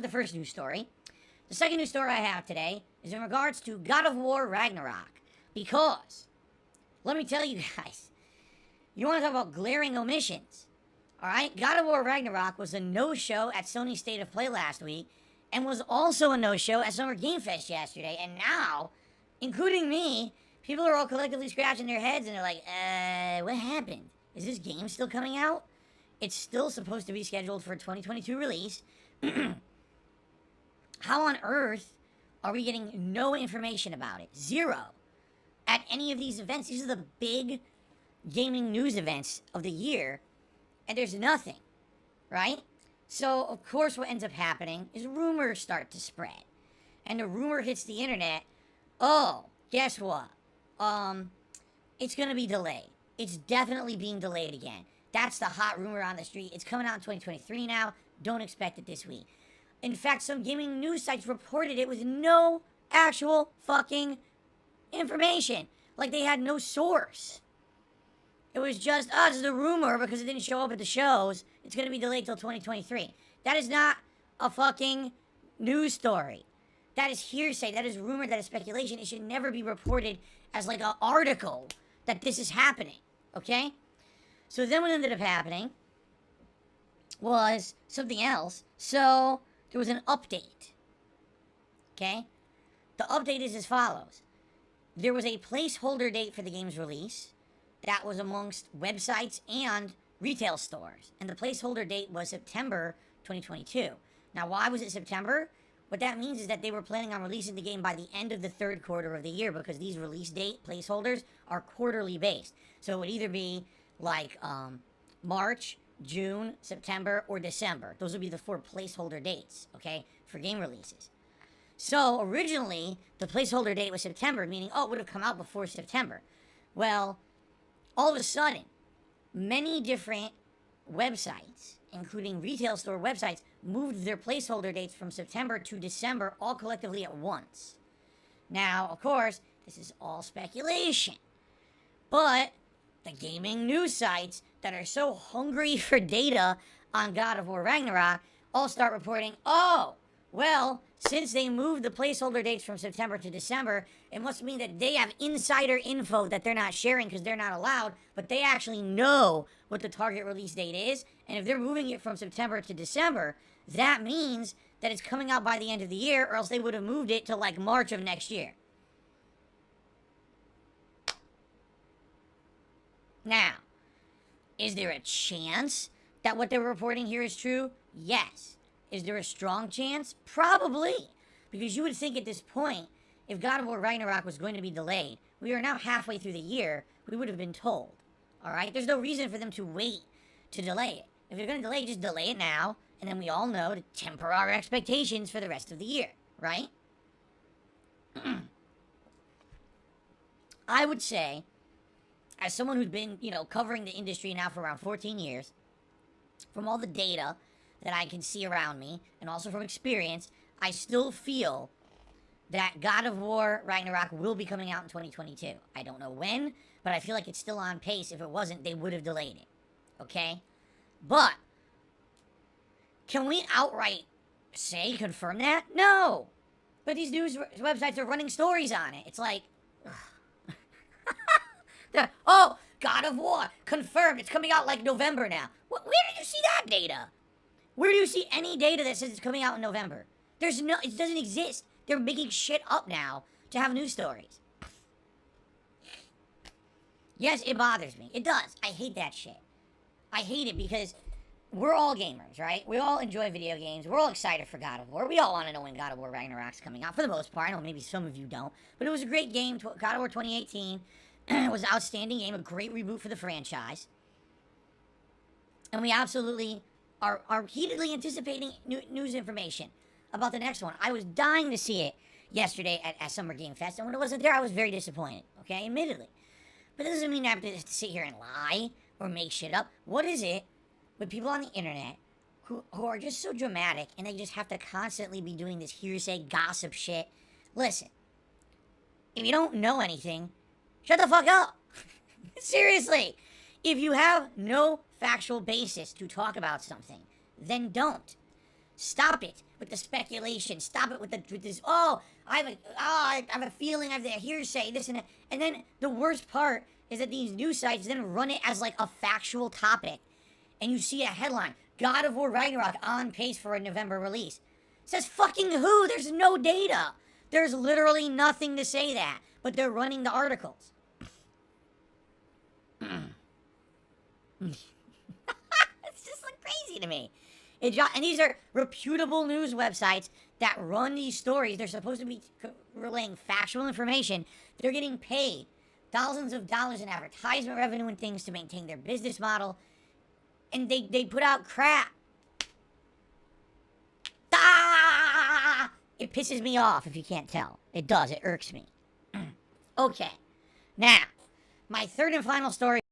The first news story. The second news story I have today is in regards to God of War Ragnarok. Because, let me tell you guys, you want to talk about glaring omissions. Alright, God of War Ragnarok was a no-show at Sony State of Play last week, and was also a no-show at Summer Game Fest yesterday, and now, including me, people are all collectively scratching their heads and they're like, what happened? Is this game still coming out? It's still supposed to be scheduled for 2022 release. How on earth are we getting no information about it? Zero. At any of these events. These are the big gaming news events of the year, and there's nothing, right? So, of course, what ends up happening is rumors start to spread. And the rumor hits the internet, oh, guess what? It's gonna be delayed. It's definitely being delayed again. That's the hot rumor on the street. It's coming out in 2023 now. Don't expect it this week. In fact, some gaming news sites reported it with no actual fucking information. Like they had no source. It was just, this is a rumor because it didn't show up at the shows. It's going to be delayed till 2023. That is not a fucking news story. That is hearsay. That is rumor. That is speculation. It should never be reported as like an article that this is happening. Okay? So then what ended up happening was something else. So there was an update. Okay? The update is as follows. There was a placeholder date for the game's release that was amongst websites and retail stores. And the placeholder date was September 2022. Now, why was it September? What that means is that they were planning on releasing the game by the end of the third quarter of the year because these release date placeholders are quarterly based. So it would either be like March, June, September, or December. Those would be the 4 placeholder dates, okay, for game releases. So originally, the placeholder date was September, meaning, it would have come out before September. Well, all of a sudden, many different websites, including retail store websites, moved their placeholder dates from September to December, all collectively at once. Now, of course, this is all speculation. But the gaming news sites that are so hungry for data on God of War Ragnarok all start reporting, since they moved the placeholder dates from September to December, it must mean that they have insider info that they're not sharing because they're not allowed, but they actually know what the target release date is, and if they're moving it from September to December, that means that it's coming out by the end of the year, or else they would have moved it to like March of next year. Now, is there a chance that what they're reporting here is true? Yes. Is there a strong chance? Probably. Because you would think at this point, if God of War Ragnarok was going to be delayed, we are now halfway through the year, we would have been told. Alright? There's no reason for them to wait to delay it. If you're going to delay it, just delay it now, and then we all know to temper our expectations for the rest of the year. Right? I would say, as someone who's been, covering the industry now for around 14 years, from all the data that I can see around me, and also from experience, I still feel that God of War Ragnarok will be coming out in 2022. I don't know when, but I feel like it's still on pace. If it wasn't, they would have delayed it. Okay? But, can we outright confirm that? No! But these news websites are running stories on it. It's like, God of War, confirmed, it's coming out like November now. Where did you see that data? Where do you see any data that says it's coming out in November? It doesn't exist. They're making shit up now to have news stories. Yes, it bothers me. It does. I hate that shit. I hate it because we're all gamers, right? We all enjoy video games. We're all excited for God of War. We all want to know when God of War Ragnarok's coming out, for the most part. I know maybe some of you don't. But it was a great game. God of War 2018 it was an outstanding game, a great reboot for the franchise. And we absolutely are heatedly anticipating news information about the next one. I was dying to see it yesterday at Summer Game Fest, and when it wasn't there, I was very disappointed, okay, admittedly. But that doesn't mean I have to sit here and lie or make shit up. What is it with people on the internet who are just so dramatic, and they just have to constantly be doing this hearsay, gossip shit? Listen, if you don't know anything, shut the fuck up. Seriously. If you have no factual basis to talk about something, then don't. Stop it with the speculation. Stop it with this. I have a feeling. I have the hearsay. This and that. And then the worst part is that these news sites then run it as like a factual topic, and you see a headline: God of War Ragnarok on pace for a November release. It says fucking who? There's no data. There's literally nothing to say that, but they're running the articles. It's just like crazy to me. And these are reputable news websites that run these stories. They're supposed to be relaying factual information. They're getting paid thousands of dollars in advertisement revenue and things to maintain their business model. And they put out crap. Ah! It pisses me off if you can't tell. It does. It irks me. Okay. Now, my third and final story.